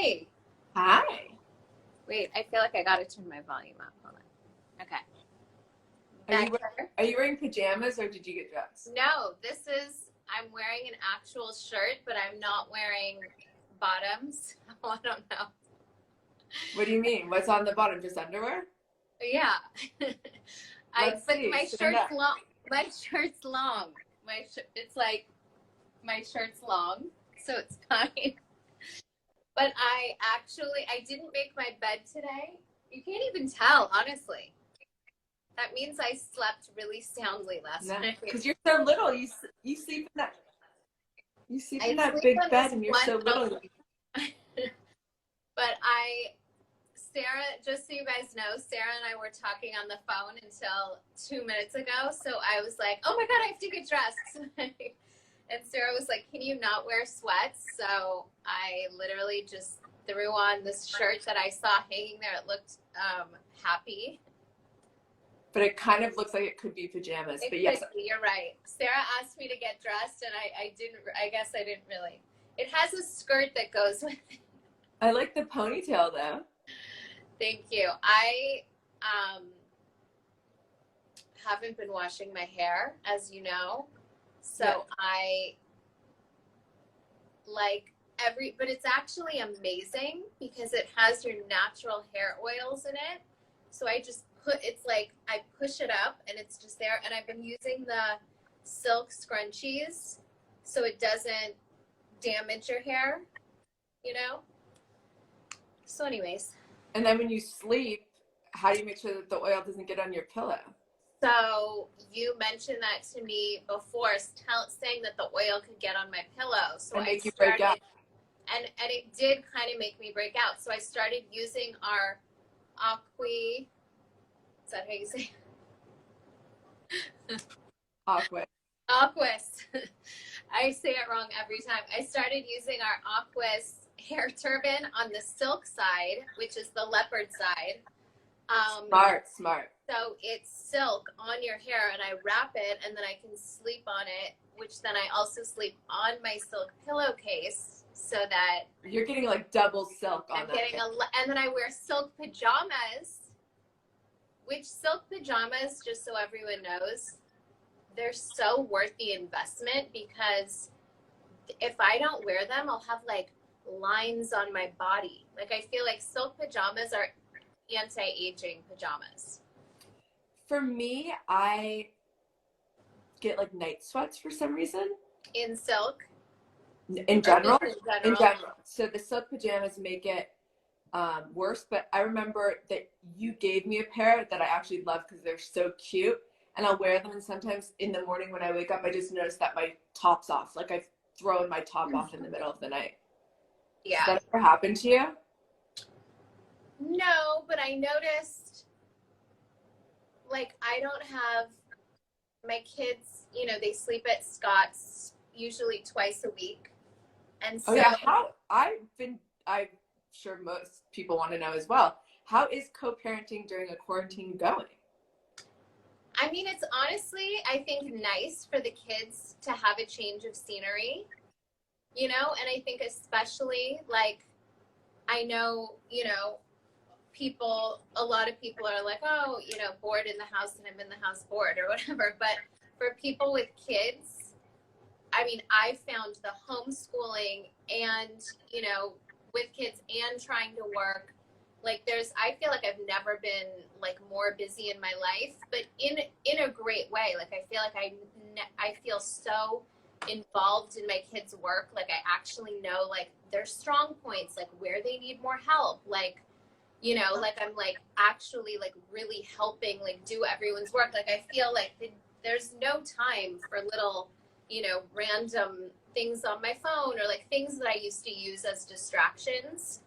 Hi. Hi. Wait, I feel like I gotta turn my volume up. Hold on. Okay. Are you Better? are you wearing pajamas or did you get dressed? No, I'm wearing an actual shirt, but I'm not wearing bottoms. I don't know. What do you mean? What's on the bottom? Just underwear? Yeah. Let's But see. my Stand shirt's up. long. My shirt's long. It's like my shirt's long, so it's fine. But I didn't make my bed today. You can't even tell, honestly. That means I slept really soundly last No, night. because you're so little. You sleep in that I sleep big on bed this and you're one so little, little. but Sarah, just so you guys know, Sarah and I were talking on the phone until 2 minutes ago. So I was like, oh my God, I have to get dressed. And Sarah was like, can you not wear sweats? So I literally just threw on this shirt that I saw hanging there. It looked happy. But it kind of looks like it could be pajamas. But yes. You're right. Sarah asked me to get dressed, and I guess I didn't really. It has a skirt that goes with it. I like the ponytail though. Thank you. I haven't been washing my hair, as you know. So Yeah. I but it's actually amazing because it has your natural hair oils in it. So I just I push it up and it's just there. And I've been using the silk scrunchies so it doesn't damage your hair, you know? So anyways. And then when you sleep, how do you make sure that the oil doesn't get on your pillow? So you mentioned that to me before, saying that the oil could get on my pillow. So and make you break out. And it did kind of make me break out. So I started using our Aqui. Is that how you say it? Aqua. Aquis. I say it wrong every time. I started using our Aquis hair turban on the silk side, which is the leopard side. Smart. So it's silk on your hair, and I wrap it, and then I can sleep on it, which then I also sleep on my silk pillowcase, so that you're getting like double silk on that. And then I wear silk pajamas, which silk pajamas, just so everyone knows, they're so worth the investment because if I don't wear them, I'll have like lines on my body. Like I feel like silk pajamas are anti-aging pajamas. For me, I get like night sweats for some reason. In silk? In general. So the silk pajamas make it worse, but I remember that you gave me a pair that I actually love because they're so cute, and I'll wear them, and sometimes in the morning when I wake up, I just notice that my top's off. Like I've thrown my top off in the middle of the night. Yeah. Has that ever happened to you? No, but I noticed, like, I don't have my kids, you know, they sleep at Scott's usually twice a week. And so I'm sure most people want to know as well. How is co-parenting during a quarantine going? I mean, it's honestly, I think, nice for the kids to have a change of scenery, you know, and I think especially, like, I know, you know, a lot of people are like, oh, you know, bored in the house and I'm in the house bored or whatever. But for people with kids, I mean, I found the homeschooling and, you know, with kids and trying to work, like I feel like I've never been like more busy in my life, but in a great way. Like I feel like I feel so involved in my kids' work. Like I actually know like their strong points, like where they need more help, like, you know, like I'm like actually like really helping like do everyone's work. Like I feel like there's no time for little, you know, random things on my phone or like things that I used to use as distractions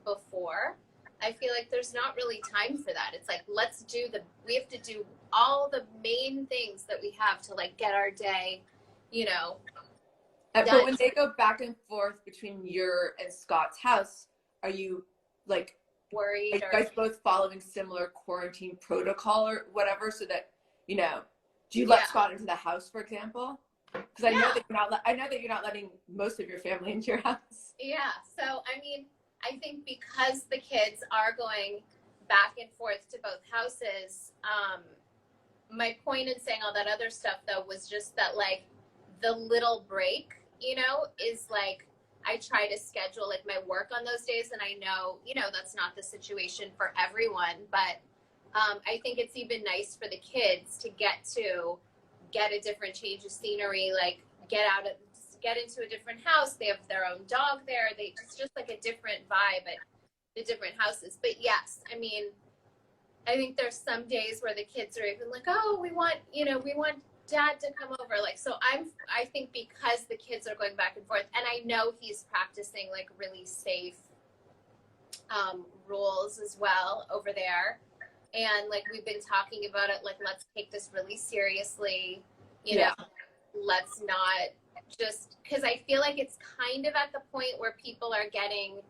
before. I feel like there's not really time for that. It's like, we have to do all the main things that we have to like get our day, you know. But when they go back and forth between your and Scott's house, are you like worried? Are you guys both following similar quarantine protocol or whatever so that, you know, do you let Scott into the house, for example? Because I know that you're not letting most of your family into your house. Yeah. So, I mean, I think because the kids are going back and forth to both houses, my point in saying all that other stuff though was just that like the little break, you know, is like I try to schedule like my work on those days, and I know, you know, that's not the situation for everyone, but I think it's even nice for the kids to get a different change of scenery, like get into a different house. They have their own dog there. It's just like a different vibe at the different houses. But yes, I mean, I think there's some days where the kids are even like, oh, we want dad to come over. Like, so I think because the kids are going back and forth, and I know he's practicing like really safe rules as well over there. And like we've been talking about it, like let's take this really seriously, you know, let's not just, because I feel like it's kind of at the point where people are getting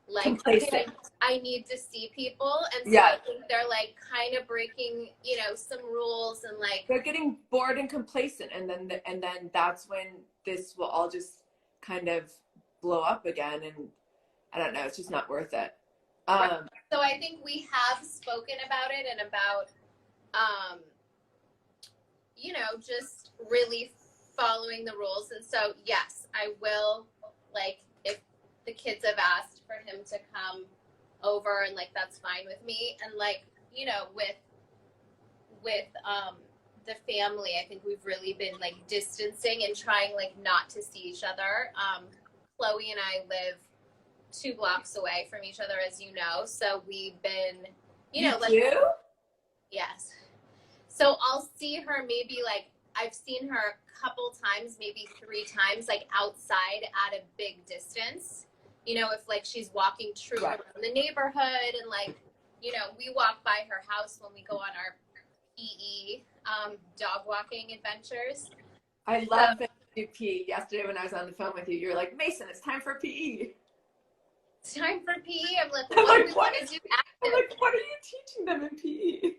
like, okay, I need to see people, and so I think they're like kind of breaking, you know, some rules, and like they're getting bored and complacent, and then that's when this will all just kind of blow up again, and I don't know, it's just not worth it. So I think we have spoken about it, and about you know, just really following the rules. And so yes, I will, like, if the kids have asked for him to come over, and like that's fine with me. And like, you know, with the family, I think we've really been like distancing and trying like not to see each other. Chloe and I live 2 blocks away from each other, as you know, so we've been, you know, like, yes, so I'll see her maybe, like, I've seen her a couple times, maybe 3 times, like outside at a big distance, you know, if like she's walking around the neighborhood, and like, you know, we walk by her house when we go on our PE dog walking adventures. I love that you pee. Yesterday when I was on the phone with you, you were like, Mason, it's time for PE. It's time for PE. I'm like, what do we want to do active? I'm like, what are you teaching them in PE?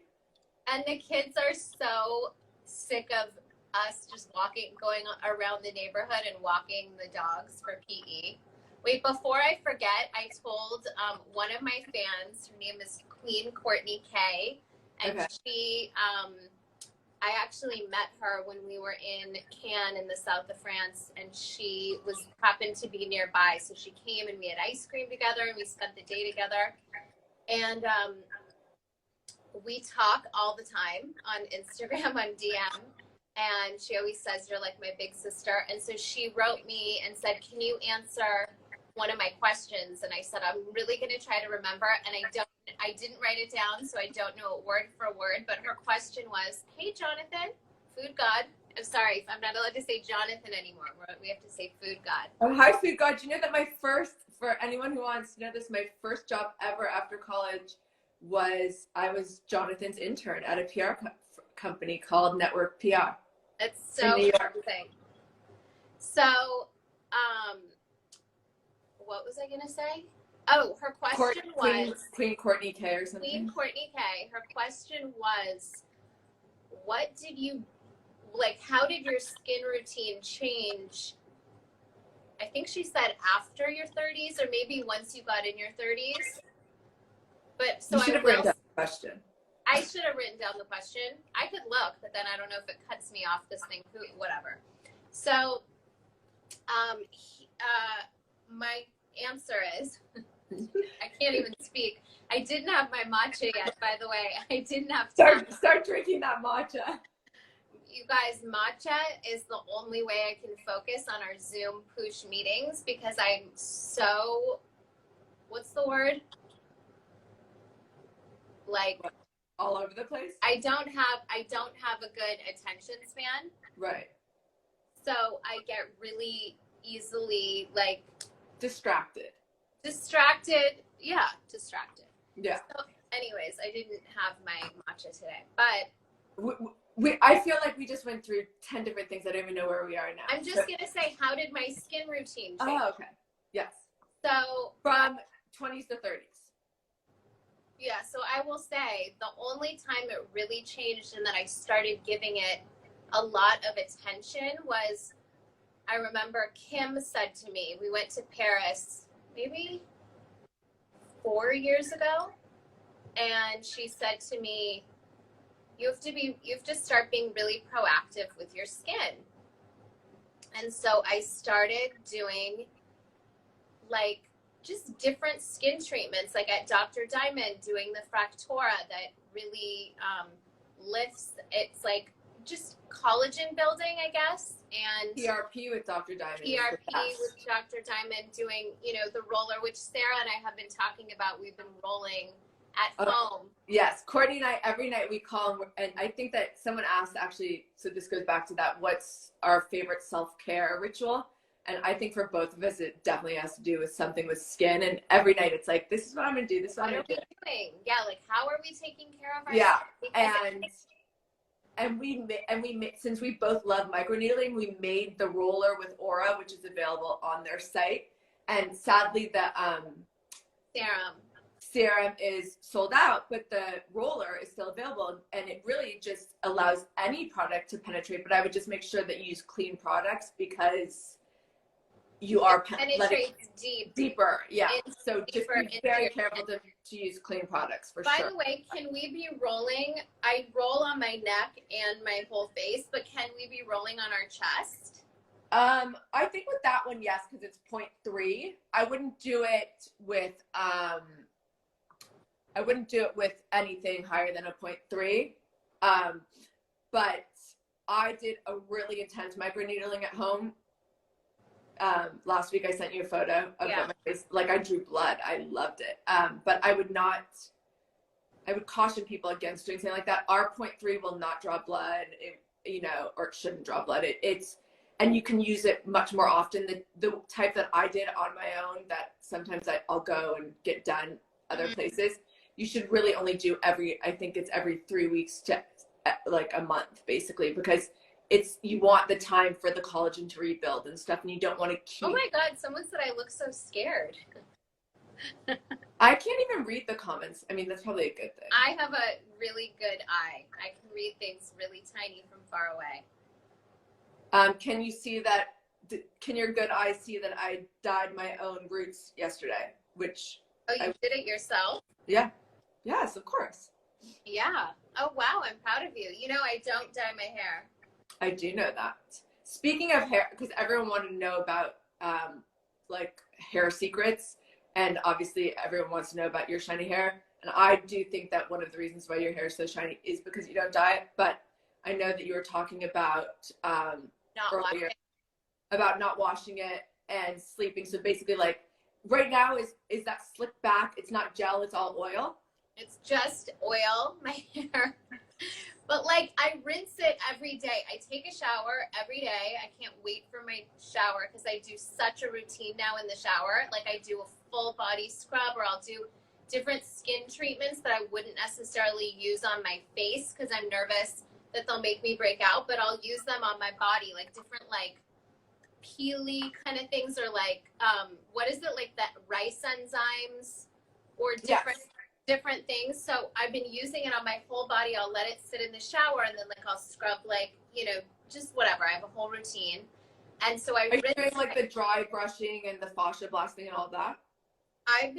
And the kids are so sick of us just going around the neighborhood and walking the dogs for PE. Wait, before I forget, I told one of my fans, her name is Queen Kourtney K, and she, I actually met her when we were in Cannes in the south of France, and she happened to be nearby, so she came and we had ice cream together, and we spent the day together. And we talk all the time on Instagram, on DM, and she always says, you're like my big sister. And so she wrote me and said, can you answer one of my questions? And I said, I'm really going to try to remember, and I didn't write it down, so I don't know it word for word, but her question was, hey, Jonathan, food god. I'm sorry, I'm not allowed to say Jonathan anymore. We have to say food god. Oh, hi, food god. You know that for anyone who wants to know this, my first job ever after college I was Jonathan's intern at a PR company called Network PR. It's so interesting. So, what was I going to say? Oh, her question was Queen Kourtney K or something. Queen Kourtney K. Her question was, what did you, like, how did your skin routine change? I think she said after your 30s, or maybe once you got in your 30s. But so you should have written down the question. I should have written down the question. I could look, but then I don't know if it cuts me off this thing. Whatever. So, my answer is, I can't even speak. I didn't have my matcha yet, by the way. I didn't have time. Start drinking that matcha. You guys, matcha is the only way I can focus on our Zoom push meetings, because I'm so, what's the word? Like, all over the place? I don't have a good attention span. Right. So I get really easily, like, distracted. Yeah, distracted. Yeah. So anyways, I didn't have my matcha today, but I feel like we just went through 10 different things. I don't even know where we are now. I'm just going to say, how did my skin routine change? Oh, okay. Yes. So from 20s to 30s. Yeah, so I will say the only time it really changed and that I started giving it a lot of attention was, I remember Kim said to me, we went to Paris maybe 4 years ago. And she said to me, you have to start being really proactive with your skin. And so I started doing like just different skin treatments, like at Dr. Diamond, doing the Fractora that really lifts. It's like just collagen building, I guess. And PRP with Dr. Diamond. PRP with Dr. Diamond, doing, you know, the roller, which Sarah and I have been talking about. We've been rolling at home. Yes, Kourtney and I, every night we call, and I think that someone asked actually, so this goes back to that, what's our favorite self-care ritual? And I think for both of us, it definitely has to do with something with skin. And every night it's like, this is what I'm going to do. This is what I'm going to do. Doing? Yeah, like how are we taking care of ourselves? And we since we both love microneedling, we made the roller with Aura, which is available on their site. And sadly, the serum is sold out, but the roller is still available, and it really just allows any product to penetrate. But I would just make sure that you use clean products, because you are penetrates deeper. Yeah. So just be very careful to use clean products for sure. By the way, can we be rolling? I roll on my neck and my whole face, but can we be rolling on our chest? I think with that one, yes, because it's 0.3. I wouldn't do it with anything higher than a 0.3. But I did a really intense microneedling at home. Last week I sent you a photo of my face. Like, I drew blood. I loved it. But I would caution people against doing something like that. Our 0.3 will not draw blood, or it shouldn't draw blood. And you can use it much more often. The type that I did on my own, that sometimes I'll go and get done other places, you should really only do every 3 weeks to like a month, basically, because you want the time for the collagen to rebuild and stuff, and you don't want to keep. Oh my God, someone said I look so scared. I can't even read the comments. I mean, that's probably a good thing. I have a really good eye. I can read things really tiny from far away. Can you see that? Can your good eye see that I dyed my own roots yesterday? Oh, you did it yourself? Yeah. Yes, of course. Yeah. Oh, wow. I'm proud of you. You know, I don't dye my hair. I do know that. Speaking of hair, because everyone wanted to know about like hair secrets, and obviously everyone wants to know about your shiny hair. And I do think that one of the reasons why your hair is so shiny is because you don't dye it. But I know that you were talking about earlier about not washing it and sleeping. So basically, like right now is that slick back? It's not gel. It's all oil. It's just oil, my hair. But like, I rinse it every day. I take a shower every day. I can't wait for my shower because I do such a routine now in the shower. Like, I do a full body scrub, or I'll do different skin treatments that I wouldn't necessarily use on my face because I'm nervous that they'll make me break out, but I'll use them on my body, like different like peely kind of things, or like what is it, like that rice enzymes, or different things. So I've been using it on my whole body. I'll let it sit in the shower, and then like I'll scrub, like, just whatever. I have a whole routine. And so I doing like the dry brushing and the fascia blasting and all that? I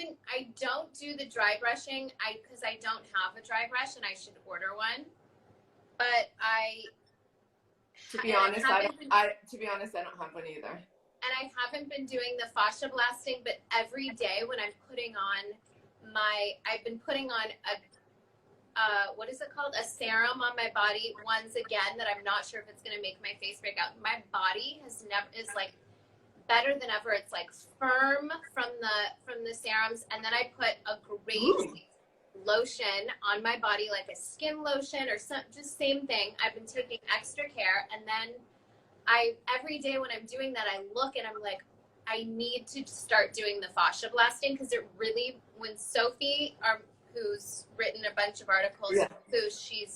don't do the dry brushing because I don't have a dry brush, and I should order one. But to be honest, I don't have one either. And I haven't been doing the fascia blasting, but every day when I'm putting on I've been putting on what is it called? A serum on my body once again that I'm not sure if it's going to make my face break out. My body is like better than ever. It's like firm from the serums. And then I put a great lotion on my body, like a skin lotion or just same thing. I've been taking extra care. And then every day when I'm doing that, I look and I'm like, I need to start doing the fascia blasting, because it really, when Sophie, who's written a bunch of articles, she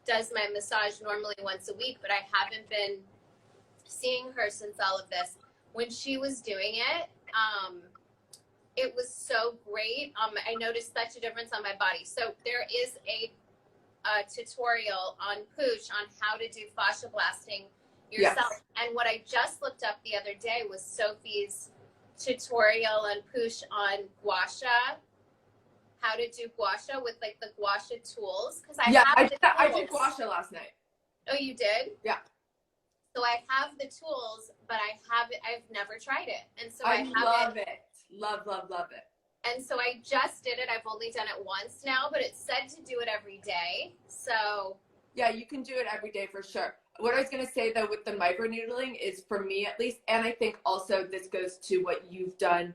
does my massage normally once a week, but I haven't been seeing her since all of this. When she was doing it, it was so great. I noticed such a difference on my body. So there is a tutorial on Pooch on how to do fascia blasting yourself. Yes. And what I just looked up the other day was Sophie's tutorial on Pooch on gua sha. how to do gua sha with like the gua sha tools, because Yeah, I tools. did gua sha last night. Oh, you did? Yeah. So I have the tools, but I've never tried it. And so I love it. Love it. And so I just did it. I've only done it once now, but it said to do it every day. So yeah, you can do it every day for sure. What I was going to say though with the microneedling is, for me at least, and I think also this goes to what you've done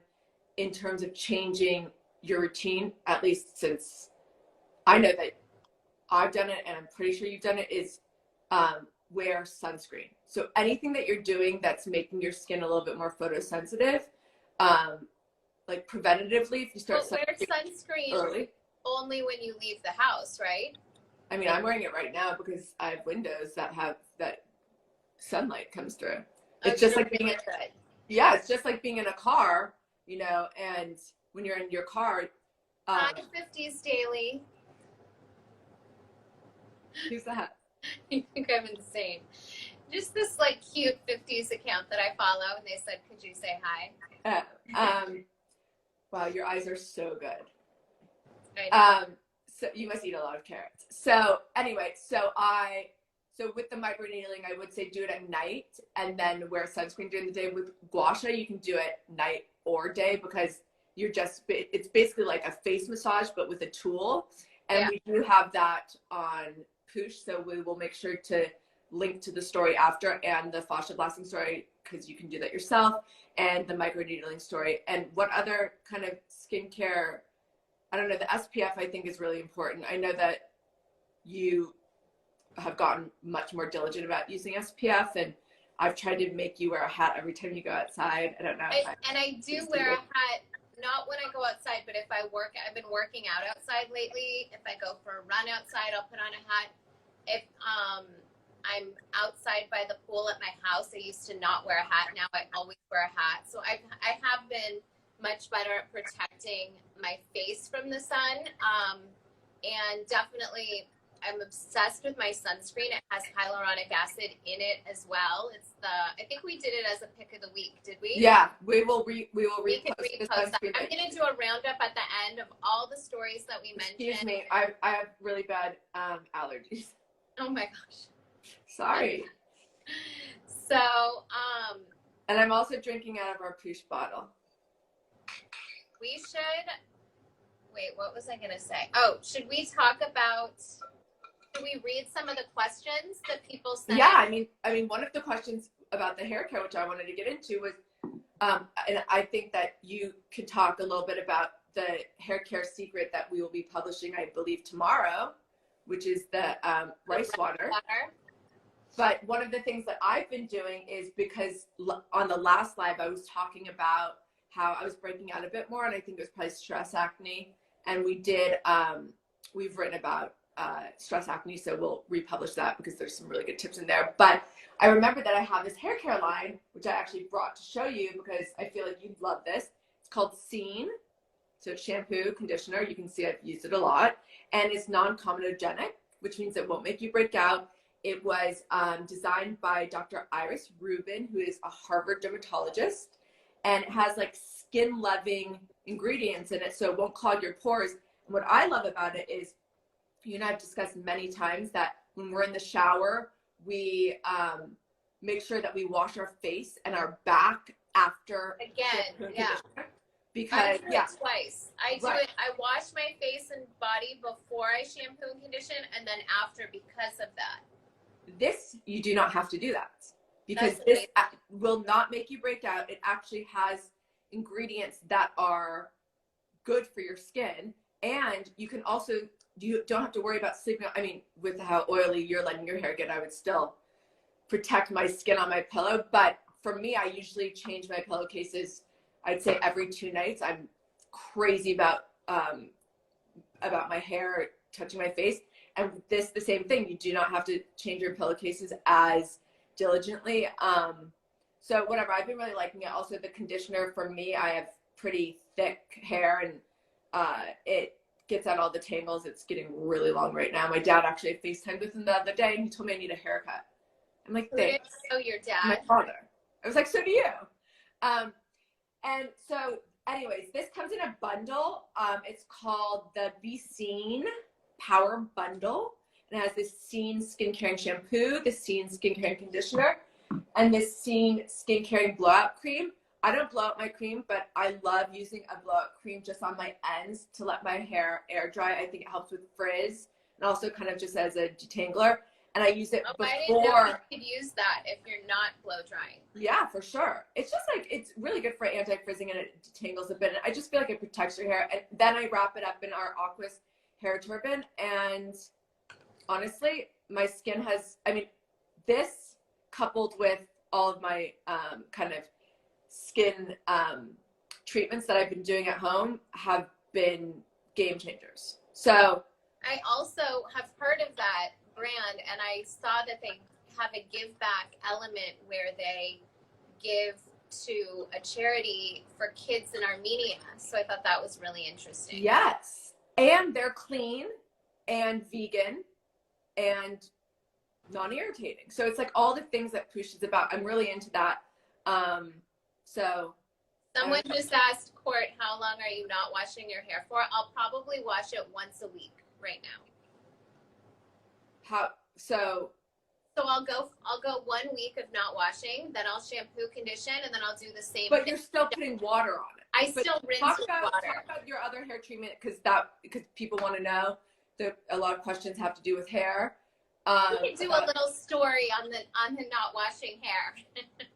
in terms of changing your routine, at least since I know that I've done it and I'm pretty sure you've done it, is wear sunscreen. So anything that you're doing that's making your skin a little bit more photosensitive, like preventatively, if you start wear sunscreen early, only when you leave the house, right? I mean, I'm wearing it right now because I have windows that have that sunlight comes through. It's just like being it's just like being in a car, you know, and when you're in your car. Hi, 50s Daily. Who's that? You think I'm insane. Just this like cute 50s account that I follow, and they said, could you say hi? Wow, your eyes are so good. I know. So you must eat a lot of carrots. So anyway, so with the microneedling, I would say do it at night and then wear sunscreen during the day. With gua sha, you can do it night or day because it's basically like a face massage, but with a tool. And we do have that on Poosh, so we will make sure to link to the story after, and the fascia blasting story, because you can do that yourself, and the microneedling story. And what other kind of skincare, I don't know, the SPF I think is really important. I know that you have gotten much more diligent about using SPF, and I've tried to make you wear a hat every time you go outside. I don't know. I do wear a hat, not when I go outside, but if I've been working out outside lately. If I go for a run outside, I'll put on a hat. If I'm outside by the pool at my house, I used to not wear a hat. Now I always wear a hat. So I have been much better at protecting my face from the sun. And definitely, I'm obsessed with my sunscreen. It has hyaluronic acid in it as well. I think we did it as a pick of the week, did we? Yeah, we will repost that. I'm going to do a roundup at the end of all the stories that we mentioned. Excuse me, I have really bad allergies. Oh my gosh. Sorry. So, and I'm also drinking out of our Poosh bottle. We should, wait, what was I going to say? Oh, should we read some of the questions that people sent? Yeah, I mean, one of the questions about the hair care, which I wanted to get into, was, and I think that you could talk a little bit about the hair care secret that we will be publishing, I believe, tomorrow, which is the rice water. But one of the things that I've been doing is, because on the last live, I was talking about how I was breaking out a bit more, and I think it was probably stress acne. And we've written about stress acne, so we'll republish that because there's some really good tips in there. But I remember that I have this hair care line, which I actually brought to show you because I feel like you'd love this. It's called Scene. So it's shampoo, conditioner. You can see I've used it a lot. And it's non-comedogenic, which means it won't make you break out. It was designed by Dr. Iris Rubin, who is a Harvard dermatologist. And it has like skin-loving ingredients in it, so it won't clog your pores. And what I love about it is, you and I have discussed many times that when we're in the shower, we make sure that we wash our face and our back after again. Yeah. Because I do it twice. I wash my face and body before I shampoo and condition, and then after because of that. This, you do not have to do that. Because this will not make you break out. It actually has ingredients that are good for your skin. And you can also, you don't have to worry about sleeping. I mean, with how oily you're letting your hair get, I would still protect my skin on my pillow. But for me, I usually change my pillowcases, I'd say every 2 nights. I'm crazy about my hair touching my face. And this, the same thing. You do not have to change your pillowcases as diligently. So whatever, I've been really liking it. Also, the conditioner, for me, I have pretty thick hair, and it gets out all the tangles. It's getting really long right now. My dad actually FaceTimed with him the other day, and he told me I need a haircut. I'm like, thanks. Oh, your dad? My father. I was like, so do you. And so anyways, this comes in a bundle. It's called the Be Seen Power Bundle. It has this Seen skincare and shampoo, the Seen skincare and conditioner, and this Seen skincare and blowout cream. I don't blow out my cream, but I love using a blowout cream just on my ends to let my hair air dry. I think it helps with frizz and also kind of just as a detangler. And I use it before. I didn't know you could use that if you're not blow drying. Yeah, for sure. It's just like, it's really good for anti-frizzing and it detangles a bit. And I just feel like it protects your hair. And then I wrap it up in our Aquas hair turban. And honestly, my skin has, I mean, this coupled with all of my kind of skin treatments that I've been doing at home have been game changers. So I also have heard of that brand, and I saw that they have a give back element where they give to a charity for kids in Armenia. So I thought that was really interesting. Yes. And they're clean and vegan and non-irritating. So it's like all the things that Poosh is about. I'm really into that. So someone just asked, Court, how long are you not washing your hair for? I'll probably wash it once a week right now. So I'll go 1 week of not washing, then I'll shampoo, condition, and then I'll do the same. But you're still putting water on it. I still rinse with water. Talk about your other hair treatment because people want to know that a lot of questions have to do with hair. We can do a little story on the not washing hair.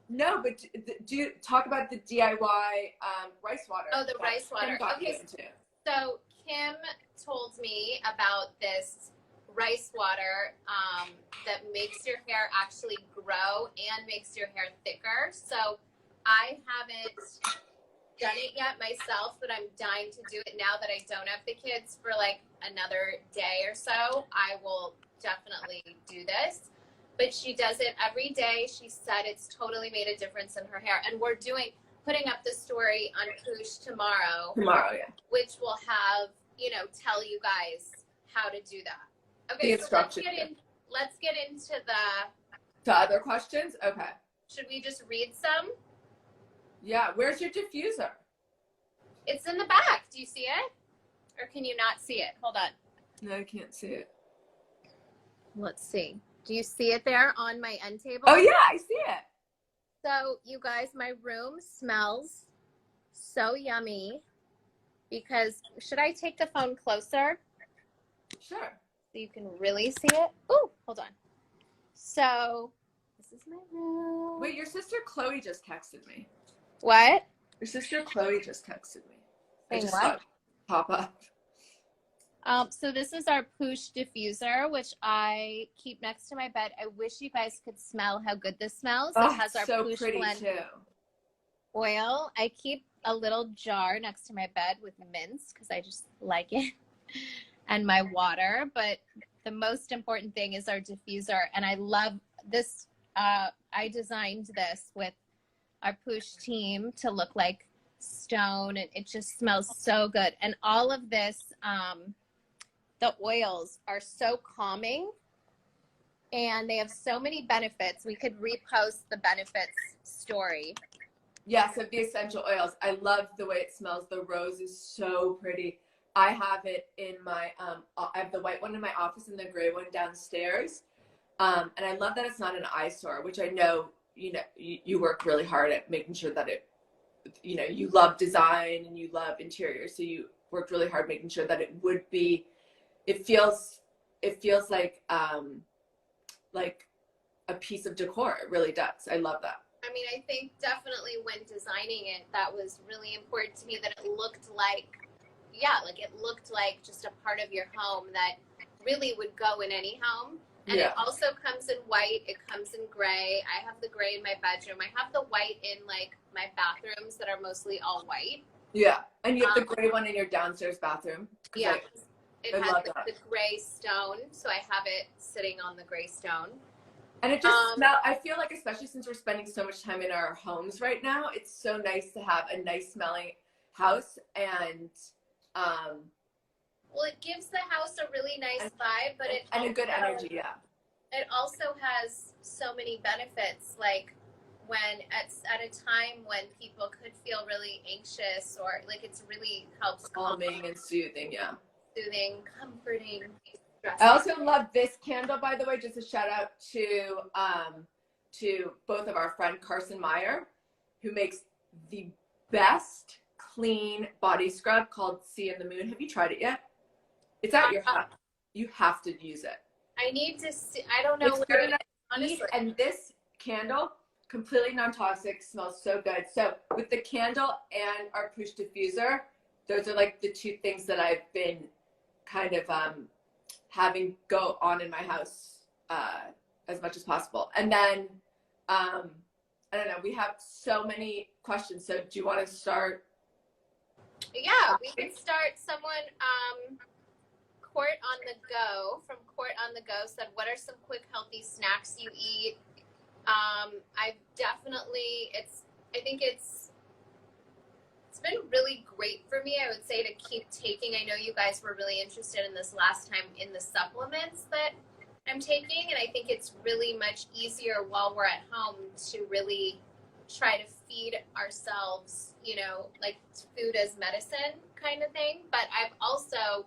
No, but do talk about the DIY rice water. Oh, the rice water. Okay, so Kim told me about this rice water that makes your hair actually grow and makes your hair thicker. So I haven't done it yet myself, but I'm dying to do it now that I don't have the kids for like another day or so. I will definitely do this. But she does it every day. She said it's totally made a difference in her hair. And we're putting up the story on Poosh tomorrow. Tomorrow, yeah. Which will have, tell you guys how to do that. Okay, the instructions. Let's get into the other questions. Okay. Should we just read some? Yeah. Where's your diffuser? It's in the back. Do you see it? Or can you not see it? Hold on. No, I can't see it. Let's see. Do you see it there on my end table? Oh yeah, I see it. So you guys, my room smells so yummy because, should I take the phone closer? Sure. So you can really see it. Oh, hold on. So this is my room. Wait, your sister Chloe just texted me. What? Your sister Chloe just texted me. Saying I just what? saw it pop up. So this is our Poosh diffuser, which I keep next to my bed. I wish you guys could smell how good this smells. Oh, it has our so Poosh pretty blend too. oil. I keep a little jar next to my bed with mints because I just like it, and my water. But the most important thing is our diffuser, and I love this. I designed this with our Poosh team to look like stone, and it just smells so good. And all of this, the oils are so calming, and they have so many benefits. We could repost the benefits story. Yes, of the essential oils. I love the way it smells. The rose is so pretty. I have it in my, I have the white one in my office and the gray one downstairs. And I love that it's not an eyesore, which I know, you work really hard at making sure that it, you love design and you love interior. So you worked really hard making sure that it would be, it feels like a piece of decor. It really does. I love that. I mean, I think definitely when designing it, that was really important to me, that it looked like, it looked like just a part of your home that really would go in any home. And It also comes in white. It comes in gray. I have the gray in my bedroom. I have the white in my bathrooms that are mostly all white. Yeah. And you have the gray one in your downstairs bathroom. Yeah. It has the gray stone. So I have it sitting on the gray stone. And it just smells, I feel like, especially since we're spending so much time in our homes right now, it's so nice to have a nice smelling house. And well, it gives the house a really nice vibe, but a good energy. Yeah. It also has so many benefits. Like when at a time when people could feel really anxious, or like it's really helps calming and soothing. Yeah, soothing, comforting, I stressing. also love this candle, by the way. Just a shout out to both of our friend Carson Meyer, who makes the best clean body scrub called Sea in the Moon. Have you tried it yet? It's at your house. You have to use it. I need to see. I don't know where it is, honestly. And this candle, completely non-toxic, smells so good. So with the candle and our push diffuser, those are like the two things that I've been kind of having go on in my house as much as possible. And then I don't know, we have so many questions. So do you want to start? Yeah, we can start. Someone Court on the Go from Court on the Go said, what are some quick healthy snacks you eat? I've definitely, I think it's been really great for me, I would say, to keep taking. I know you guys were really interested in this last time in the supplements that I'm taking, and I think it's really much easier while we're at home to really try to feed ourselves, you know, like food as medicine kind of thing. But I've also,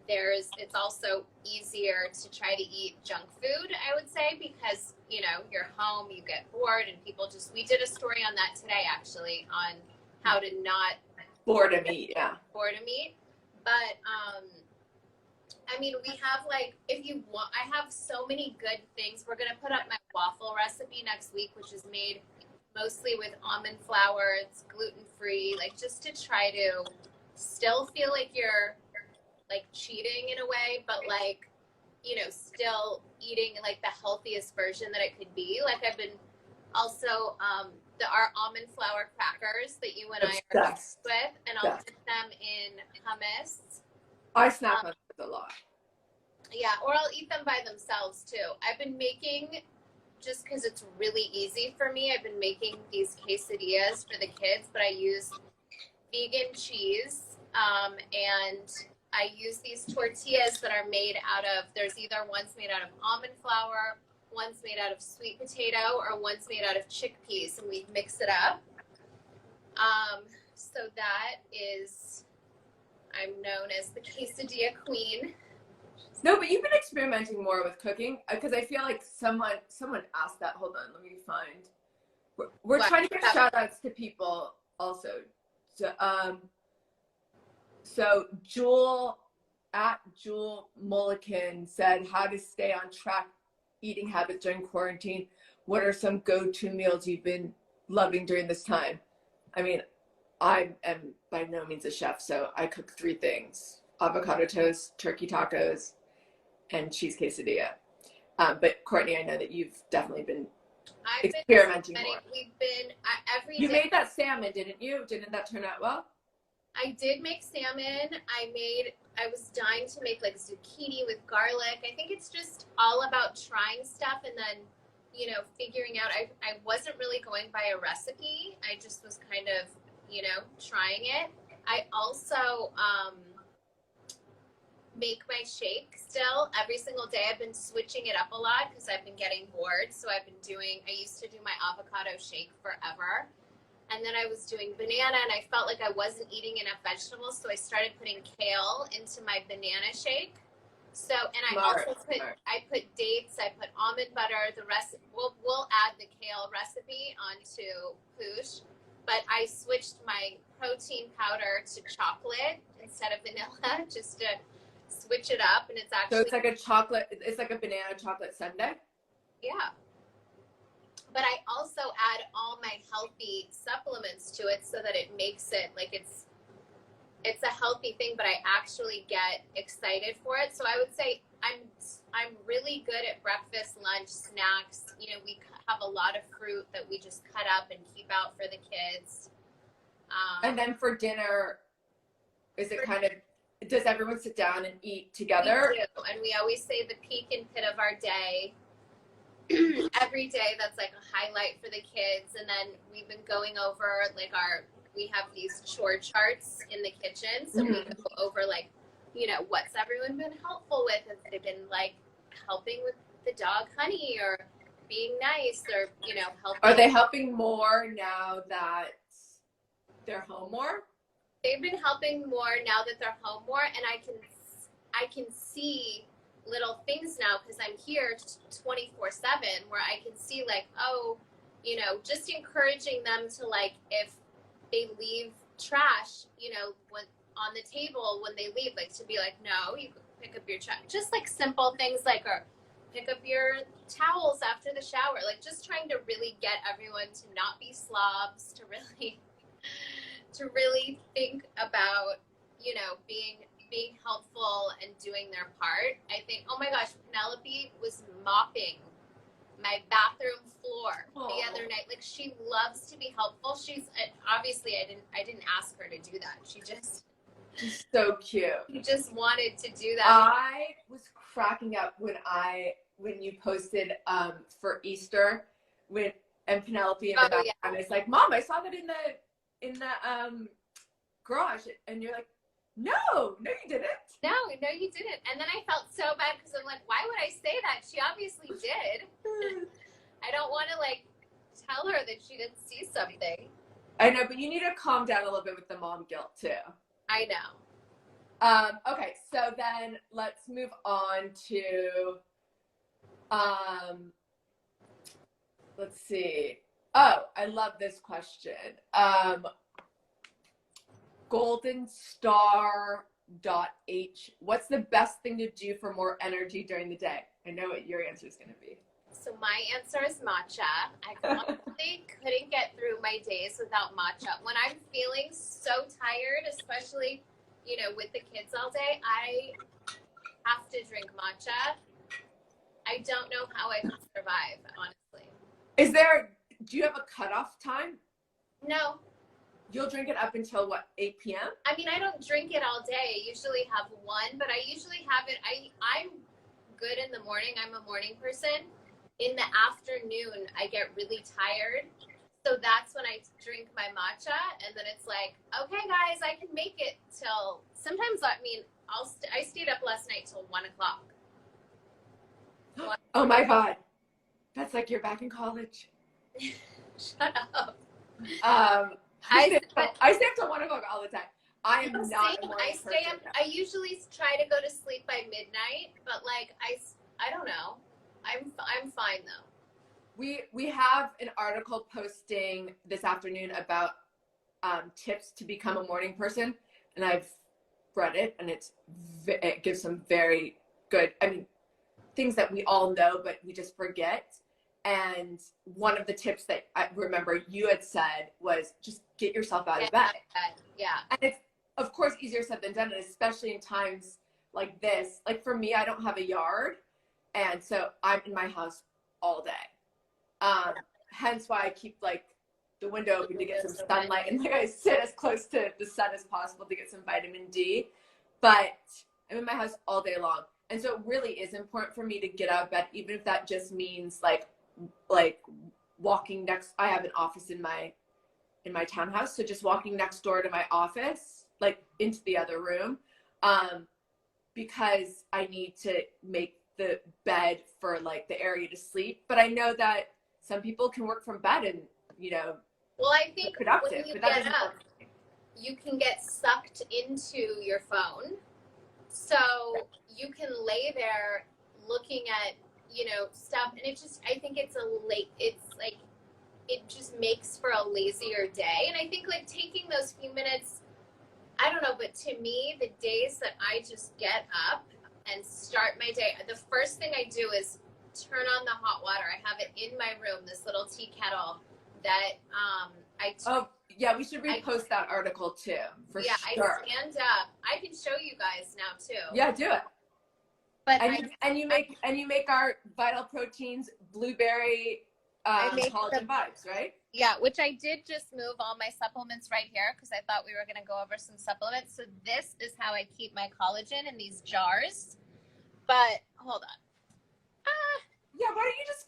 it's also easier to try to eat junk food, I would say, because, you know, you're home, you get bored, and people just, we did a story on that today, actually, on how to not boredom eat. But I mean, we have, like, if you want, I have so many good things. We're gonna put up my waffle recipe next week, which is made mostly with almond flour. It's gluten-free, like, just to try to still feel like you're like cheating in a way, but like, you know, still eating like the healthiest version that it could be. Like, I've been also our almond flour crackers that you and I are obsessed with, and I'll dip them in hummus. I snack on those a lot. Yeah, or I'll eat them by themselves too. I've been making, just because it's really easy for me, I've been making these quesadillas for the kids, but I use vegan cheese, and I use these tortillas that are made out of, there's either one's made out of almond flour, one's made out of sweet potato, or one's made out of chickpeas, and we mix it up. So that is, I'm known as the quesadilla queen. No, but you've been experimenting more with cooking, because I feel like someone asked that. Hold on, let me find. We're trying to give shout outs to people also. So Jewel Mulligan said, how to stay on track eating habits during quarantine. What are some go-to meals you've been loving during this time? I mean, I am by no means a chef, so I cook 3 things: avocado toast, turkey tacos, and cheese quesadilla. But Kourtney, I know that you've definitely been experimenting more. We've been every You day. made that salmon, didn't you? Didn't that turn out well? I did make salmon. I was dying to make like zucchini with garlic. I think it's just all about trying stuff and then, you know, figuring out. I wasn't really going by a recipe. I just was kind of, you know, trying it. I also make my shake still every single day. I've been switching it up a lot because I've been getting bored. So I used to do my avocado shake forever. And then I was doing banana, and I felt like I wasn't eating enough vegetables, so I started putting kale into my banana shake. So, and I also put dates, I put almond butter. The rest, we'll add the kale recipe onto Poosh, but I switched my protein powder to chocolate instead of vanilla, just to switch it up. And it's actually, so it's like a chocolate. It's like a banana chocolate sundae. Yeah. But I also add all my healthy supplements to it so that it makes it like it's a healthy thing, but I actually get excited for it. So I would say I'm really good at breakfast, lunch, snacks. You know, we have a lot of fruit that we just cut up and keep out for the kids. And then for dinner, is it kind of, does everyone sit down and eat together? We do, and we always say the peak and pit of our day. Every day, that's like a highlight for the kids. And then we've been going over like we have these chore charts in the kitchen. So we go over like, you know, what's everyone been helpful with? Have they been like helping with the dog Honey, or, being nice or, you know, helping. Are they helping more now that they're home more? They've been helping more now that they're home more, and I can see little things now because I'm here 24/7 where I can see like, oh, you know, just encouraging them to like, if they leave trash, you know, when on the table when they leave, like to be like, no, you can pick up your trash. Just like simple things like, or pick up your towels after the shower. Like just trying to really get everyone to not be slobs, to really think about, you know, being helpful and doing their part. I think, oh my gosh, Penelope was mopping my bathroom floor the other night. Like she loves to be helpful. She's obviously I didn't ask her to do that. She's so cute. She just wanted to do that. I was cracking up when you posted for Easter and Penelope in the background. Yeah. It's like, Mom, I saw that in the garage, and you're like, no, you didn't. No, you didn't. And then I felt so bad because I'm like, why would I say that? She obviously did. I don't want to like tell her that she didn't see something. I know, but you need to calm down a little bit with the mom guilt too. I know. Okay, so then let's move on to let's see. Oh, I love this question. Golden Star .h. What's the best thing to do for more energy during the day? I know what your answer is going to be. So my answer is matcha. I honestly couldn't get through my days without matcha. When I'm feeling so tired, especially, you know, with the kids all day, I have to drink matcha. I don't know how I can survive, honestly. Do you have a cutoff time? No. You'll drink it up until what, 8 p.m.? I mean, I don't drink it all day. I usually have one, but I usually have it. I'm good in the morning. I'm a morning person. In the afternoon, I get really tired. So that's when I drink my matcha. And then it's like, okay, guys, I can make it till sometimes. I mean, I stayed up last night till 1 o'clock. Oh my God. That's like you're back in college. Shut up. I stay up till 1 o'clock all the time. I am not a morning person. I usually try to go to sleep by midnight, but like I don't know. I'm fine though. We have an article posting this afternoon about tips to become a morning person, and I've read it, and it gives some very good, I mean, things that we all know but we just forget. And one of the tips that I remember you had said was just get yourself out of bed. Yeah. And it's, of course, easier said than done, especially in times like this. Like for me, I don't have a yard, and so I'm in my house all day. Hence why I keep like the window open to get some sunlight, and like I sit as close to the sun as possible to get some vitamin D. But I'm in my house all day long, and so it really is important for me to get out of bed, even if that just means like walking next. I have an office in my townhouse, so just walking next door to my office, like into the other room, because I need to make the bed for like the area to sleep. But I know that some people can work from bed and, you know, well, I think productive. when you get up, you can get sucked into your phone, so you can lay there looking at, you know, stuff, and I think it's like it just makes for a lazier day. And I think like taking those few minutes, I don't know, but to me, the days that I just get up and start my day, the first thing I do is turn on the hot water. I have it in my room, this little tea kettle that we should repost that article too, for sure. I stand up. I can show you guys now too. Yeah, do it. But you make our Vital Proteins blueberry collagen vibes, right? Yeah, which I did just move all my supplements right here because I thought we were going to go over some supplements. So this is how I keep my collagen in these jars. But hold on. Yeah, why don't you just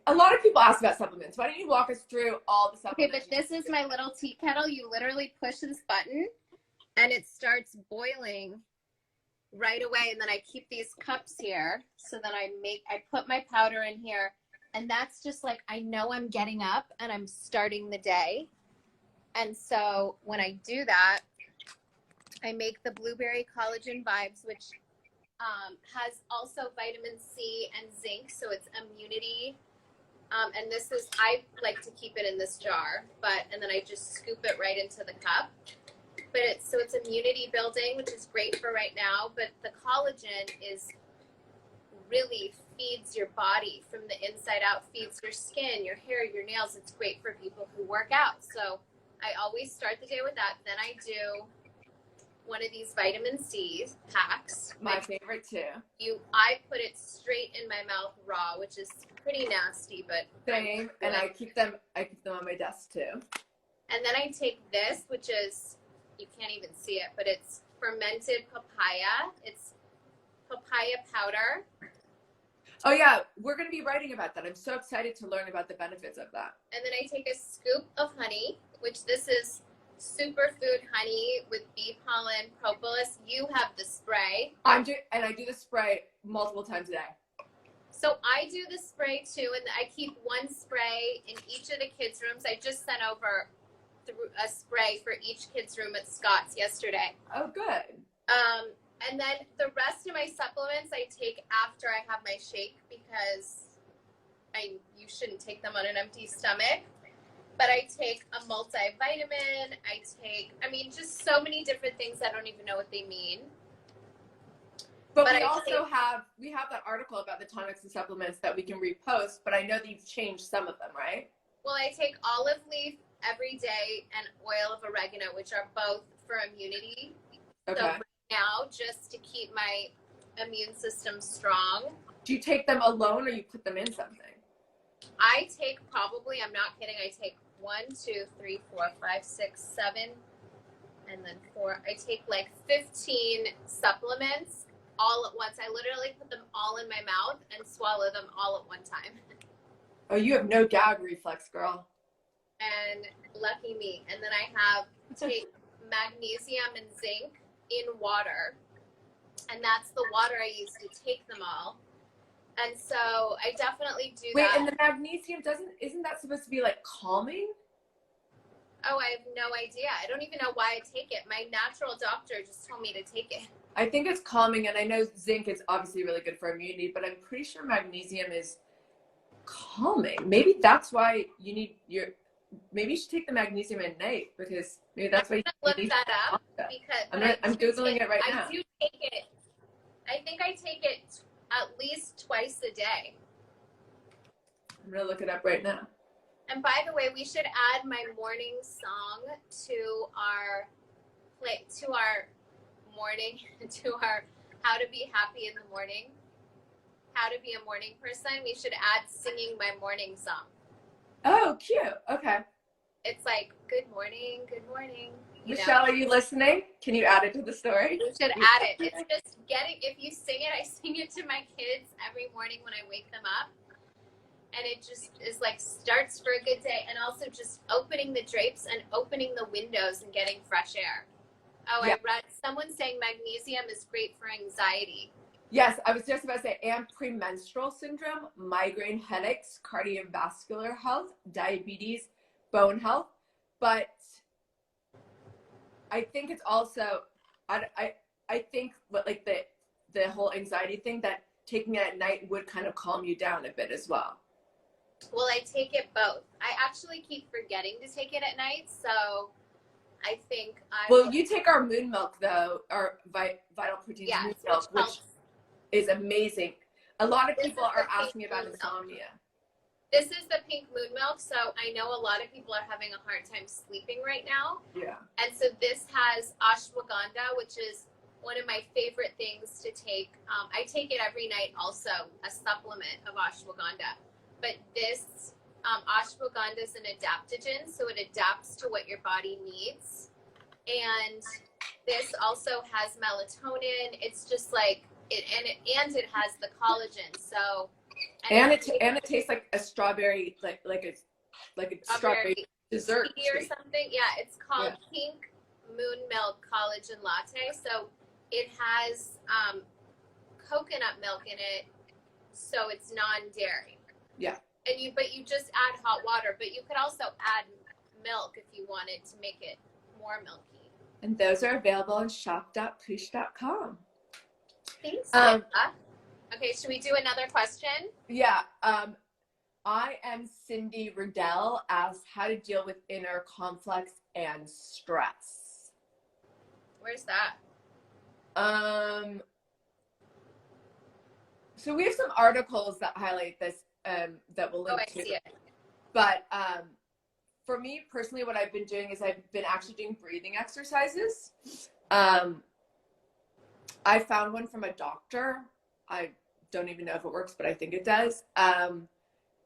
a lot of people ask about supplements. Why don't you walk us through all the supplements? Okay, but this is my little tea kettle. You literally push this button and it starts boiling right away. And then I keep these cups here. So then I put my powder in here. And that's just like, I know I'm getting up and I'm starting the day. And so when I do that, I make the blueberry collagen vibes, which has also vitamin C and zinc. So it's immunity. And this is, I like to keep it in this jar, and then I just scoop it right into the cup. But it's immunity building, which is great for right now. But the collagen really feeds your body from the inside out, feeds your skin, your hair, your nails. It's great for people who work out. So I always start the day with that. Then I do one of these vitamin C packs. My favorite too. I put it straight in my mouth raw, which is pretty nasty, but same. And I keep them on my desk too. And then I take this, which is, you can't even see it, but it's fermented papaya. It's papaya powder. Oh yeah, we're going to be writing about that. I'm so excited to learn about the benefits of that. And then I take a scoop of honey, which this is superfood honey with bee pollen, propolis. You have the spray. I do the spray multiple times a day. So I do the spray too, and I keep one spray in each of the kids' rooms. I just sent over a spray for each kid's room at Scott's yesterday. Oh, good. And then the rest of my supplements I take after I have my shake, because you shouldn't take them on an empty stomach. But I take a multivitamin. Just so many different things I don't even know what they mean. But we have that article about the tonics and supplements that we can repost, but I know that you've changed some of them, right? Well, I take olive leaf every day and oil of oregano, which are both for immunity. Okay. So right now, just to keep my immune system strong. Do you take them alone or you put them in something? I take probably, I'm not kidding, I take 1, 2, 3, 4, 5, 6, 7, and then 4. I take like 15 supplements all at once. I literally put them all in my mouth and swallow them all at one time. Oh, you have no gag reflex, girl. And lucky me. And then I take magnesium and zinc in water. And that's the water I use to take them all. And so I definitely do that. Wait, and the magnesium isn't that supposed to be like calming? Oh, I have no idea. I don't even know why I take it. My natural doctor just told me to take it. I think it's calming, and I know zinc is obviously really good for immunity, but I'm pretty sure magnesium is calming. Maybe that's why maybe you should take the magnesium at night, because maybe that's why you look that up, because I'm Googling it right now. I do take it. I think I take it at least twice a day. I'm gonna look it up right now. And by the way, we should add my morning song to our morning, to our how to be happy in the morning, how to be a morning person. We should add singing my morning song. Oh, cute. Okay. It's like, good morning, good morning. Michelle, are you listening? Can you add it to the story? You should add it. It's just if you sing it, I sing it to my kids every morning when I wake them up. And it just is like starts for a good day, and also just opening the drapes and opening the windows and getting fresh air. Oh, yeah. I read someone saying magnesium is great for anxiety. Yes, I was just about to say, and premenstrual syndrome, migraine headaches, cardiovascular health, diabetes, bone health. But I think it's also, I think like the whole anxiety thing, that taking it at night would kind of calm you down a bit as well. Well, I take it both. I actually keep forgetting to take it at night, so I think you take our moon milk, though, our Vital Proteins moon milk, which is amazing. A lot of people are asking about insomnia. This is the pink moon milk, so I know a lot of people are having a hard time sleeping right now. Yeah. And so this has ashwagandha, which is one of my favorite things to take. I take it every night also, a supplement of ashwagandha. But this ashwagandha is an adaptogen, so it adapts to what your body needs. And this also has melatonin. It's just like it has the collagen. So and it tastes like a strawberry, like a strawberry dessert or something. Yeah, it's called Pink Moon Milk Collagen Latte. So it has coconut milk in it, so it's non-dairy. Yeah. but you just add hot water, but you could also add milk if you wanted to make it more milky. And those are available on shop.poosh.com. Thanks, Bella. Okay, should we do another question? Yeah. I am Cindy Riddell, asks how to deal with inner conflicts and stress. Where's that? So we have some articles that highlight this that we'll link to. I see it. But for me personally, what I've been doing is I've been actually doing breathing exercises. I found one from a doctor. I don't even know if it works, but I think it does.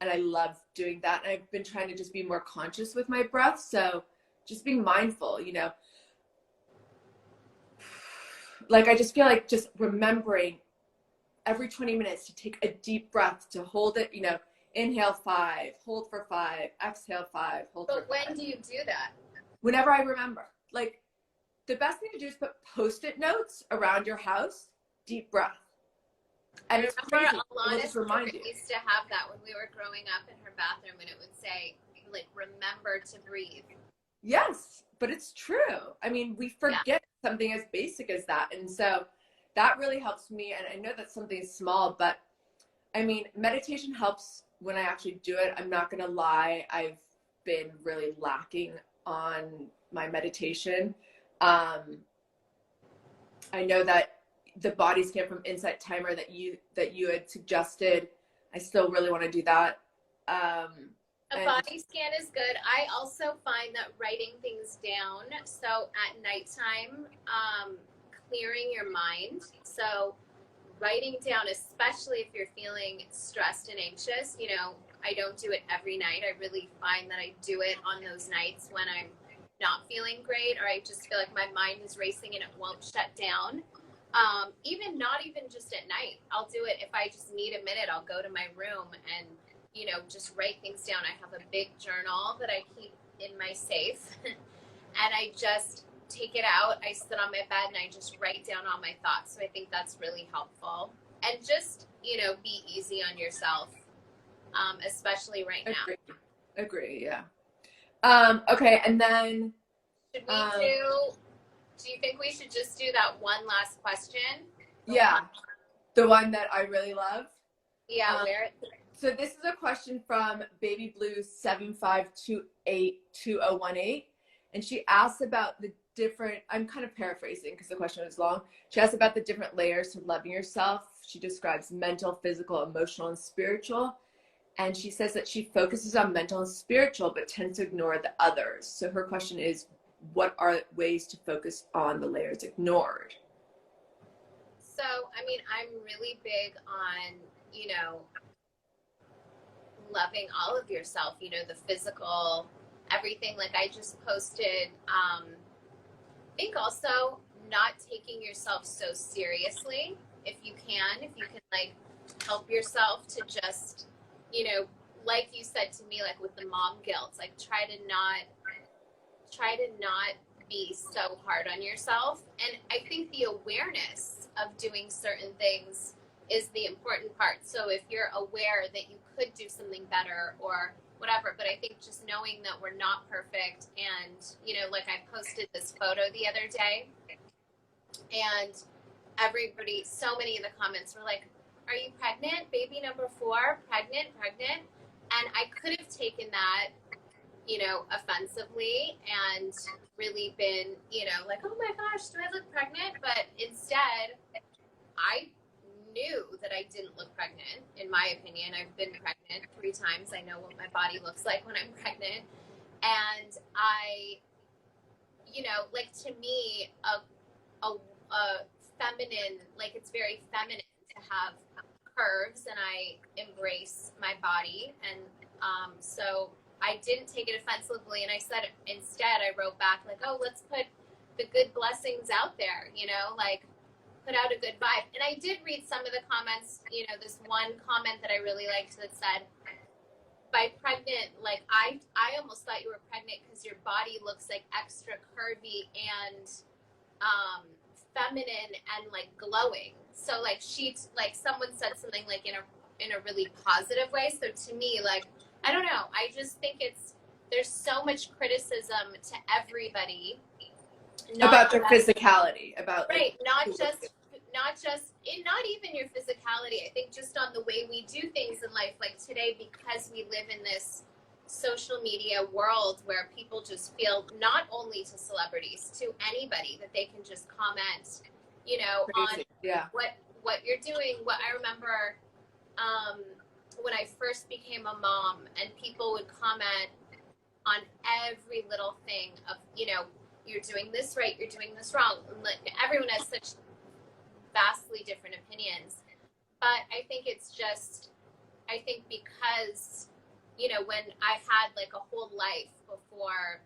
And I love doing that. And I've been trying to just be more conscious with my breath. So just being mindful, you know. Like, I just feel like just remembering every 20 minutes to take a deep breath, to hold it, you know, inhale 5, hold for 5, exhale 5, hold for 5. But when do you do that? Whenever I remember. Like, the best thing to do is put Post-it notes around your house, deep breath. And it's crazy. It'll just remind you. Used to have that when we were growing up in her bathroom, and it would say, like, remember to breathe. Yes, but it's true. I mean, we forget something as basic as that. And so that really helps me. And I know that's something small, but I mean, meditation helps when I actually do it. I'm not going to lie. I've been really lacking on my meditation. I know that the body scan from Insight Timer that you had suggested, I still really want to do that. A body scan is good. I also find that writing things down, so at nighttime, clearing your mind. So writing down, especially if you're feeling stressed and anxious, you know, I don't do it every night. I really find that I do it on those nights when I'm not feeling great, or I just feel like my mind is racing and it won't shut down. Not even just at night. I'll do it if I just need a minute. I'll go to my room and, you know, just write things down. I have a big journal that I keep in my safe and I just take it out. I sit on my bed and I just write down all my thoughts. So I think that's really helpful. And just, you know, be easy on yourself, especially right now. Agree, yeah. Okay, and then should we do you think we should just do that one last question? The one that I really love. Yeah, so this is a question from Baby Blue 75282018, and she asks about the different, I'm kind of paraphrasing because the question is long. She asks about the different layers to loving yourself. She describes mental, physical, emotional, and spiritual. And she says that she focuses on mental and spiritual, but tends to ignore the others. So her question is, what are ways to focus on the layers ignored? So, I mean, I'm really big on, you know, loving all of yourself, you know, the physical, everything. Like I just posted, I think also not taking yourself so seriously. If you can like help yourself to just, you know, like you said to me, like with the mom guilt, like try to not be so hard on yourself. And I think the awareness of doing certain things is the important part. So if you're aware that you could do something better or whatever, but I think just knowing that we're not perfect, and, you know, like I posted this photo the other day and everybody, so many of the comments were like, are you pregnant? Baby number 4, pregnant. And I could have taken that, you know, offensively and really been, you know, like, oh my gosh, do I look pregnant? But instead, I knew that I didn't look pregnant, in my opinion. I've been pregnant 3 times. I know what my body looks like when I'm pregnant. And I, you know, like to me, a feminine, like it's very feminine to have curves, and I embrace my body. And so I didn't take it offensively, and I said, instead I wrote back like, oh, let's put the good blessings out there, you know, like put out a good vibe. And I did read some of the comments, you know, this one comment that I really liked that said, by pregnant, like I almost thought you were pregnant because your body looks like extra curvy and feminine and like glowing. So like someone said something like in a in a really positive way. So to me, like, I don't know. I just think there's so much criticism to everybody. About their physicality, about right, not even your physicality. I think just on the way we do things in life, like today, because we live in this social media world where people just feel, not only to celebrities, to anybody, that they can just comment, you know, crazy. on what you're doing. What I remember when I first became a mom, and people would comment on every little thing of, you know, you're doing this right, you're doing this wrong. Everyone has such vastly different opinions. But I think it's just, I think because, you know, when I had like a whole life before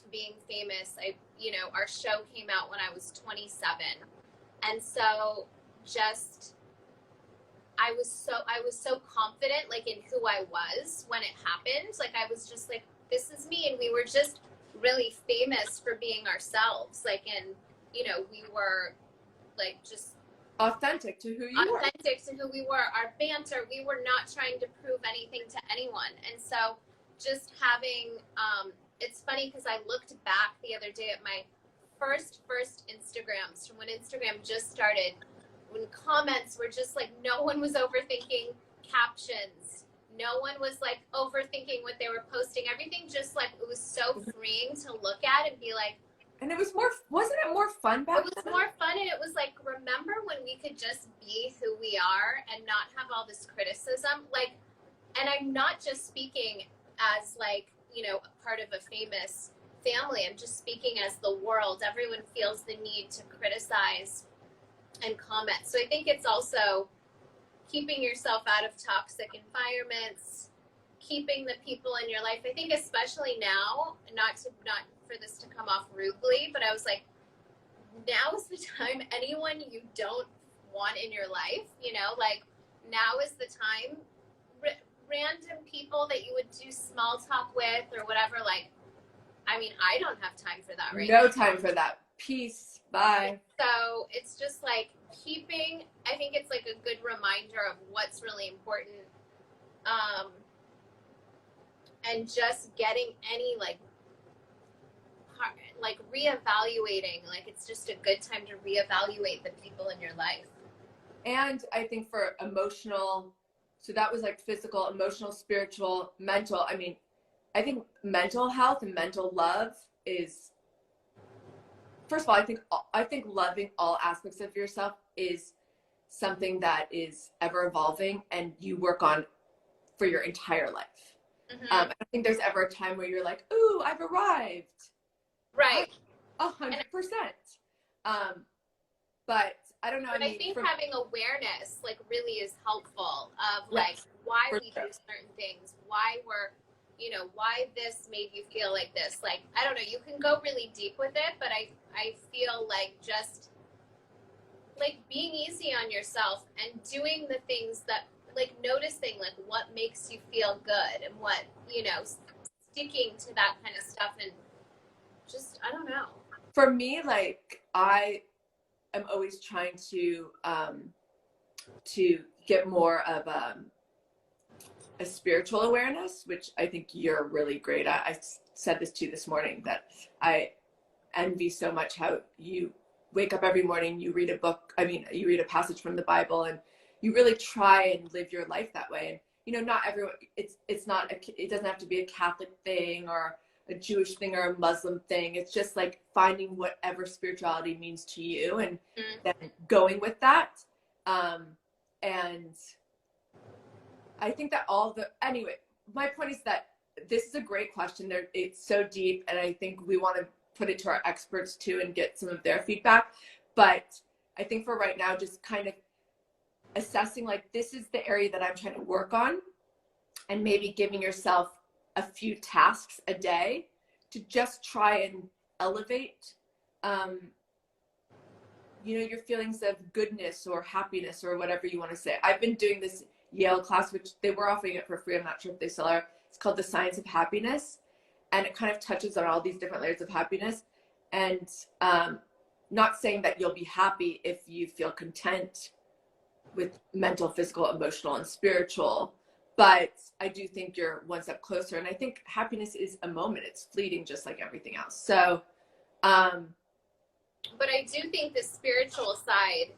being famous, you know, our show came out when I was 27. And so just, I was so confident, like, in who I was when it happened. Like, I was just like, this is me. And we were just really famous for being ourselves. Like, and, you know, we were like just authentic to who you were. Authentic to who we were. Our banter, we were not trying to prove anything to anyone. And so just having, it's funny because I looked back the other day at my first Instagrams from when Instagram just started, when comments were just like, no one was overthinking captions. No one was like overthinking what they were posting. Everything just like, it was so freeing to look at and be like, and it was more, wasn't it more fun back then? It was more fun, and it was like, remember when we could just be who we are and not have all this criticism? Like, and I'm not just speaking as like, you know, part of a famous family. I'm just speaking as the world. Everyone feels the need to criticize and comment. So I think it's also keeping yourself out of toxic environments, keeping the people in your life. I think especially now, not for this to come off rudely, but I was like, now is the time. Anyone you don't want in your life, you know, like, now is the time. Random people that you would do small talk with or whatever, like, I mean, I don't have time for that right now. No time for that. Peace. Bye. So it's just like keeping, I think it's like a good reminder of what's really important. And just getting any like reevaluating, like, it's just a good time to reevaluate the people in your life. And I think for emotional, so that was like physical, emotional, spiritual, mental. I mean, I think mental health and mental love is, first of all, I think loving all aspects of yourself is something that is ever evolving and you work on for your entire life. Mm-hmm. I don't think there's ever a time where you're like, ooh, I've arrived. Right. 100%. But I don't know. But I think having awareness, like, really is helpful of, like, why we do certain things, why this made you feel like this. Like, I don't know, you can go really deep with it, but I feel like just, like, being easy on yourself and doing the things that, like, noticing, like, what makes you feel good and what, you know, sticking to that kind of stuff, and just, I don't know. For me, like, I am always trying to get more of a spiritual awareness, which I think you're really great at. I said this to you this morning, that I envy so much how you wake up every morning, you read a book, you read a passage from the Bible, and you really try and live your life that way. And, you know, not everyone, it doesn't have to be a Catholic thing or a Jewish thing or a Muslim thing. It's just like finding whatever spirituality means to you and then going with that. And I think that anyway, my point is that this is a great question. It's so deep, and I think we want to put it to our experts too and get some of their feedback. But I think for right now, just kind of assessing, like, this is the area that I'm trying to work on, and maybe giving yourself a few tasks a day to just try and elevate, your feelings of goodness or happiness or whatever you want to say. I've been doing this Yale class, which they were offering it for free. I'm not sure if they still are. It's called The Science of Happiness. And it kind of touches on all these different layers of happiness. And not saying that you'll be happy if you feel content with mental, physical, emotional, and spiritual. But I do think you're one step closer. And I think happiness is a moment. It's fleeting, just like everything else. So, but I do think the spiritual side,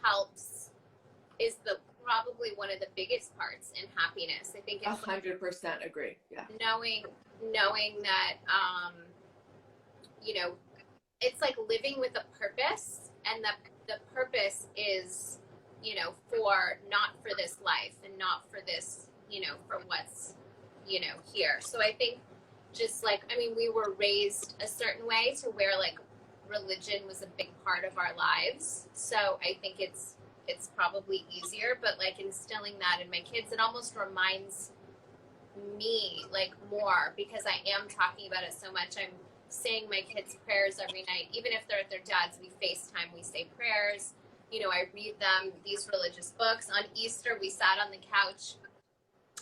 helps, is the probably one of the biggest parts in happiness. I think it's 100% agree. Yeah. Knowing that, it's like living with a purpose, and the purpose is, for not for this life and not for this, for what's, here. So I think just like, we were raised a certain way to where like religion was a big part of our lives. So I think it's probably easier, but like instilling that in my kids, it almost reminds me like more, because I am talking about it so much. I'm saying my kids' prayers every night, even if they're at their dad's. We FaceTime, we say prayers. I read them these religious books. On Easter, we sat on the couch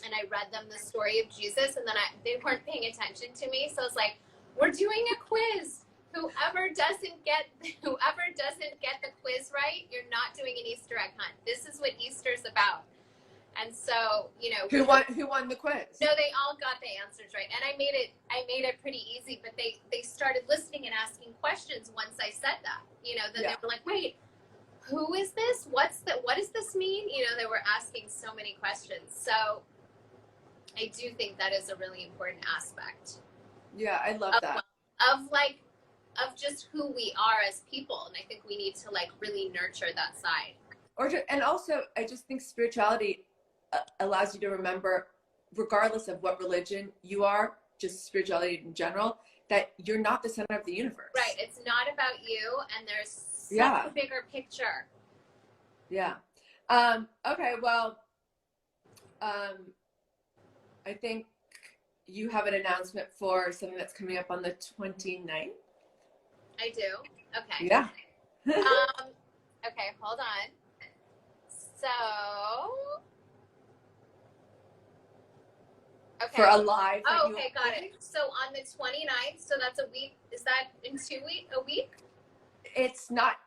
and I read them the story of Jesus, and then they weren't paying attention to me, so I was like, "We're doing a quiz. Whoever doesn't get the quiz right, you're not doing an Easter egg hunt. This is what Easter's about." And so, who won the quiz? No, they all got the answers right, and I made it pretty easy. But they started listening and asking questions once I said that. Then they were like, "Wait, who is this? What does this mean?" They were asking so many questions. So I do think that is a really important aspect. Yeah, I love that. Of just who we are as people, and I think we need to like really nurture that side. And also, I just think spirituality allows you to remember, regardless of what religion you are, just spirituality in general, that you're not the center of the universe. Right. It's not about you, and there's such a bigger picture. Yeah. Okay. Well, I think you have an announcement for something that's coming up on the 29th. I do. Okay. Yeah. Okay, hold on. So, okay. For a live. Oh, okay, got it. So on the 29th, so that's a week. Is that in a week? It's not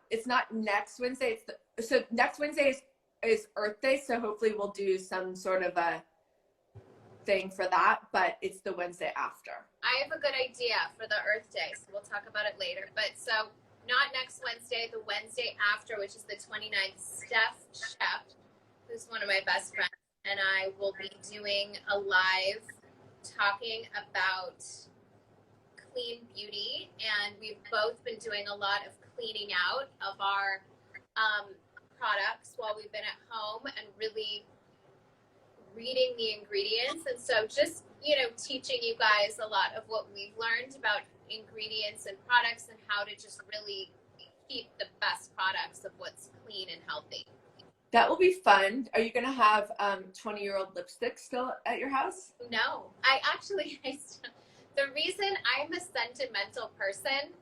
next Wednesday. So next Wednesday is Earth Day. So hopefully we'll do some sort of a thing for that, but it's the Wednesday after. I have a good idea for the Earth Day, so we'll talk about it later. But so not next Wednesday, the Wednesday after, which is the 29th, Steph Shep, who's one of my best friends, and I will be doing a live talking about clean beauty. And we've both been doing a lot of cleaning out of our products while we've been at home, and really reading the ingredients. And so just, teaching you guys a lot of what we've learned about ingredients and products, and how to just really keep the best products of what's clean and healthy. That will be fun. Are you going to have 20-year-old lipstick still at your house? No, the reason I'm a sentimental person,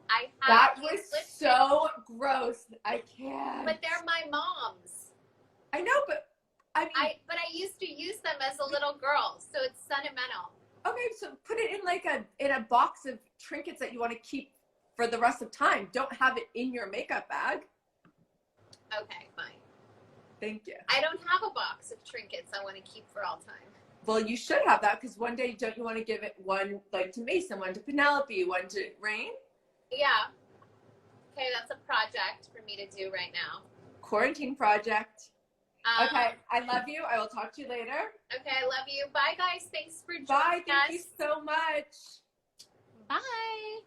that was so gross. I can't. But they're my mom's. I know, but I used to use them as a little girl, so it's sentimental. Okay, so put it in a box of trinkets that you want to keep for the rest of time. Don't have it in your makeup bag. Okay, fine. Thank you. I don't have a box of trinkets I want to keep for all time. Well, you should have that, because one day, don't you want to give it one like to Mason, one to Penelope, one to Rain? Yeah. Okay, that's a project for me to do right now. Quarantine project. Okay, I love you. I will talk to you later. Okay, I love you. Bye, guys. Thanks for joining us. Bye. Thank you so much. Bye.